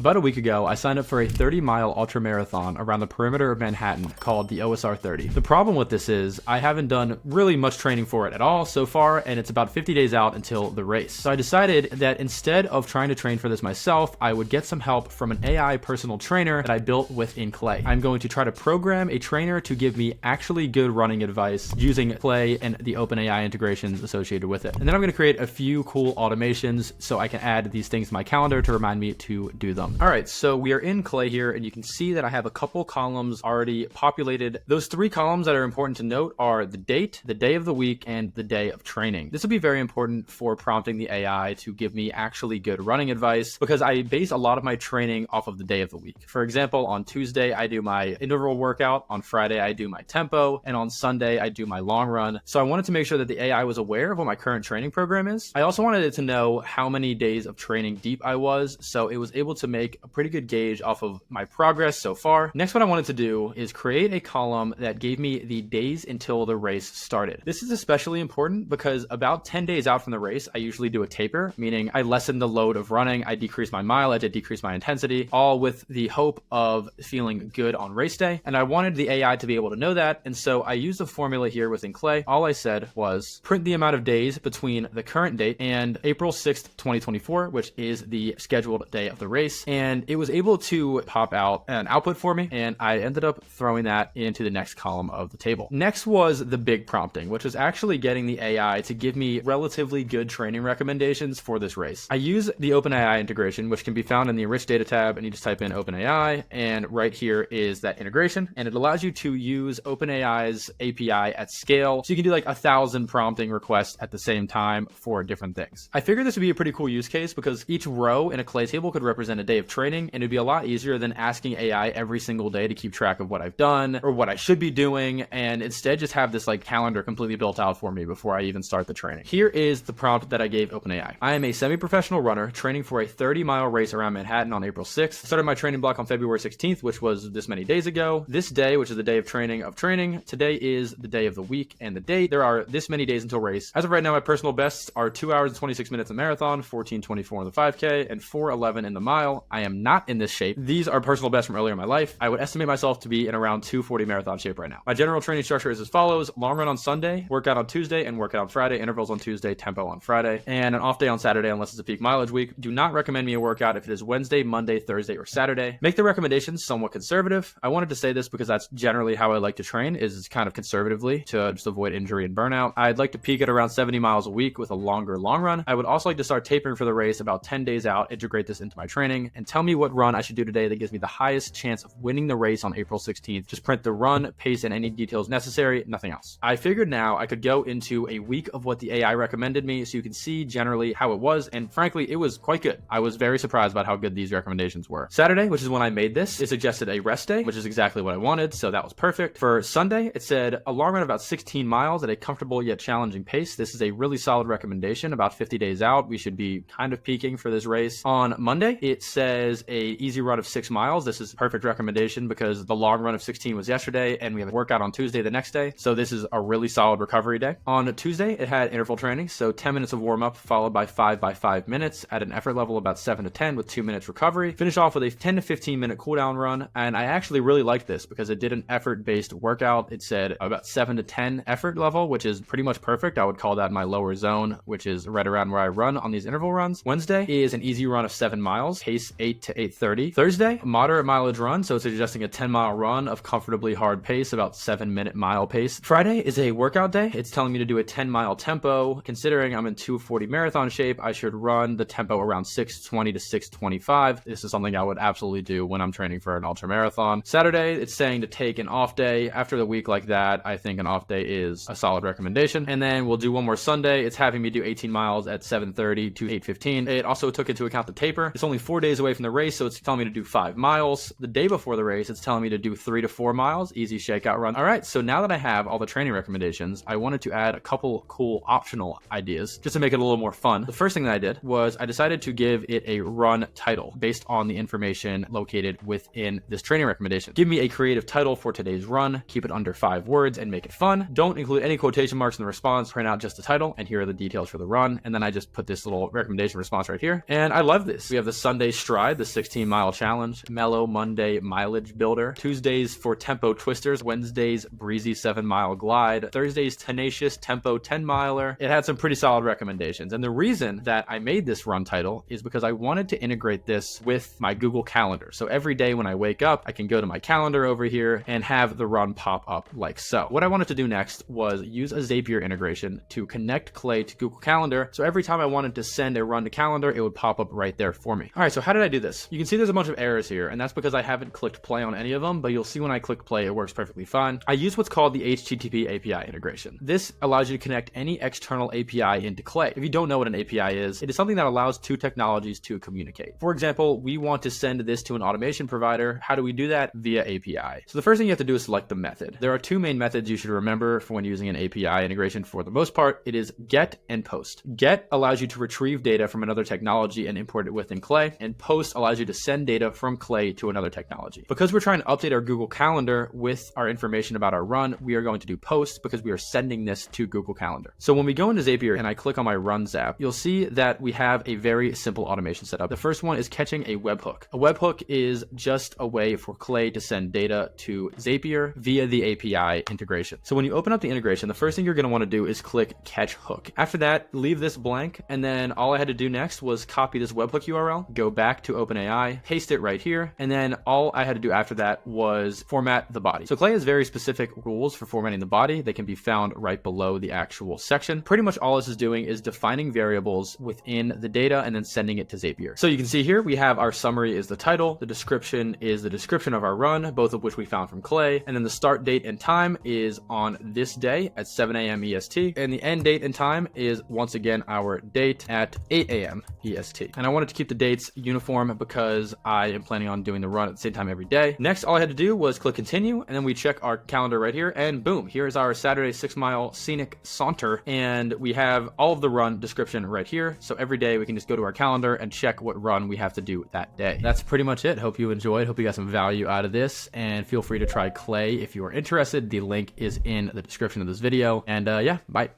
About a week ago, I signed up for a 30-mile ultra marathon around the perimeter of Manhattan called the OSR 30. The problem with this is I haven't done really much training for it at all so far, and it's about 50 days out until the race. So I decided that instead of trying to train for this myself, I would get some help from an AI personal trainer that I built within Clay. I'm going to try to program a trainer to give me actually good running advice using Clay and the OpenAI integrations associated with it. And then I'm going to create a few cool automations so I can add these things to my calendar to remind me to do them. All right, so we are in Clay here, and you can see that I have a couple columns already populated. Those 3 columns that are important to note are the date, the day of the week, and the day of training. This will be very important for prompting the AI to give me actually good running advice because I base a lot of my training off of the day of the week. For example, on Tuesday, I do my interval workout. On Friday, I do my tempo. And on Sunday, I do my long run. So I wanted to make sure that the AI was aware of what my current training program is. I also wanted it to know how many days of training deep I was, so it was able to make a pretty good gauge off of my progress so far. Next, what I wanted to do is create a column that gave me the days until the race started. This is especially important because about 10 days out from the race, I usually do a taper, meaning I lessen the load of running, I decrease my mileage, I decrease my intensity, all with the hope of feeling good on race day. And I wanted the AI to be able to know that, and so I used a formula here within Clay. All I said was print the amount of days between the current date and April 6th, 2024, which is the scheduled day of the race. And it was able to pop out an output for me, and I ended up throwing that into the next column of the table. Next was the big prompting, which was actually getting the AI to give me relatively good training recommendations for this race. I use the OpenAI integration, which can be found in the Enrich Data tab, and you just type in OpenAI, and right here is that integration, and it allows you to use OpenAI's API at scale, so you can do like 1,000 prompting requests at the same time for different things. I figured this would be a pretty cool use case because each row in a Clay table could represent a day of training, and it'd be a lot easier than asking AI every single day to keep track of what I've done or what I should be doing, and instead just have this like calendar completely built out for me before I even start the training. Here is the prompt that I gave OpenAI. I am a semi-professional runner training for a 30-mile race around Manhattan on April 6th. I started my training block on February 16th, which was this many days ago. This day, which is the day of training, today is the day of the week and the date. There are this many days until race. As of right now, my personal bests are 2 hours and 26 minutes in marathon, 14:24 in the 5K, and 4:11 in the mile. I am not in this shape. These are personal bests from earlier in my life. I would estimate myself to be in around 2:40 marathon shape right now. My general training structure is as follows: long run on Sunday, workout on Tuesday, and workout on Friday, intervals on Tuesday, tempo on Friday, and an off day on Saturday unless it's a peak mileage week. Do not recommend me a workout if it is Wednesday, Monday, Thursday, or Saturday. Make the recommendations somewhat conservative. I wanted to say this because that's generally how I like to train, is kind of conservatively to just avoid injury and burnout. I'd like to peak at around 70 miles a week with a longer long run. I would also like to start tapering for the race about 10 days out, integrate this into my training, and tell me what run I should do today that gives me the highest chance of winning the race on April 16th. Just print the run, pace, and any details necessary, nothing else. I figured now I could go into a week of what the AI recommended me so you can see generally how it was, and frankly, it was quite good. I was very surprised about how good these recommendations were. Saturday, which is when I made this, it suggested a rest day, which is exactly what I wanted, so that was perfect. For Sunday, it said a long run of about 16 miles at a comfortable yet challenging pace. This is a really solid recommendation. About 50 days out, we should be kind of peaking for this race. On Monday, it says a easy run of 6 miles. This is a perfect recommendation because the long run of 16 was yesterday, and we have a workout on Tuesday the next day, so this is a really solid recovery day. On Tuesday, it had interval training, so 10 minutes of warm-up followed by 5 by 5 minutes at an effort level about 7 to 10 with 2 minutes recovery. Finish off with a 10 to 15 minute cooldown run, and I actually really liked this because it did an effort-based workout. It said about 7 to 10 effort level, which is pretty much perfect. I would call that my lower zone, which is right around where I run on these interval runs. Wednesday is an easy run of 7 miles, pace 8 to 8:30. Thursday, moderate mileage run, so it's suggesting a 10-mile run of comfortably hard pace, about 7-minute mile pace. Friday is a workout day. It's telling me to do a 10-mile tempo. Considering I'm in 2:40 marathon shape, I should run the tempo around 6:20 to 6:25. This is something I would absolutely do when I'm training for an ultra marathon. Saturday, it's saying to take an off day. After the week like that, I think an off day is a solid recommendation. And then we'll do one more Sunday. It's having me do 18 miles at 7:30 to 8:15. It also took into account the taper. It's only 4 days away from the race, so it's telling me to do 5 miles. The day before the race, it's telling me to do 3 to 4 miles, easy shakeout run. All right, so now that I have all the training recommendations, I wanted to add a couple cool optional ideas just to make it a little more fun. The first thing that I did was I decided to give it a run title based on the information located within this training recommendation. Give me a creative title for today's run, keep it under 5 words and make it fun. Don't include any quotation marks in the response, print out just the title, and here are the details for the run. And then I just put this little recommendation response right here. And I love this. We have the Sunday stride Stride, the 16-mile challenge, Mellow Monday mileage builder, Tuesdays for tempo twisters, Wednesdays breezy 7-mile glide, Thursdays tenacious tempo 10-miler. It had some pretty solid recommendations. And the reason that I made this run title is because I wanted to integrate this with my Google Calendar. So every day when I wake up, I can go to my calendar over here and have the run pop up like so. What I wanted to do next was use a Zapier integration to connect Clay to Google Calendar. So every time I wanted to send a run to calendar, it would pop up right there for me. All right, so how did I do this? You can see there's a bunch of errors here, and that's because I haven't clicked play on any of them, but you'll see when I click play, it works perfectly fine. I use what's called the HTTP API integration. This allows you to connect any external API into Clay. If you don't know what an API is, it is something that allows two technologies to communicate. For example, we want to send this to an automation provider. How do we do that? Via API. So the first thing you have to do is select the method. There are two main methods you should remember for when using an API integration for the most part. It is get and post. Get allows you to retrieve data from another technology and import it within Clay, and post allows you to send data from Clay to another technology. Because we're trying to update our Google Calendar with our information about our run, we are going to do post because we are sending this to Google Calendar. So when we go into Zapier and I click on my runs app, you'll see that we have a very simple automation setup. The first one is catching a webhook. A webhook is just a way for Clay to send data to Zapier via the API integration. So when you open up the integration, the first thing you're going to want to do is click catch hook. After that, leave this blank, and then all I had to do next was copy this webhook URL, go back to OpenAI, paste it right here, and then all I had to do after that was format the body. So Clay has very specific rules for formatting the body. They can be found right below the actual section. Pretty much all this is doing is defining variables within the data and then sending it to Zapier. So you can see here we have our summary is the title, the description is the description of our run, both of which we found from Clay, and then the start date and time is on this day at 7 a.m. EST, and the end date and time is once again our date at 8 a.m. EST. And I wanted to keep the dates uniform because I am planning on doing the run at the same time every day. Next, all I had to do was click continue, and then we check our calendar right here, and boom, here's our Saturday 6-mile scenic saunter, and we have all of the run description right here. So every day we can just go to our calendar and check what run we have to do that day. That's pretty much it. Hope you enjoyed. Hope you got some value out of this, and feel free to try Clay if you are interested. The link is in the description of this video, and yeah, bye.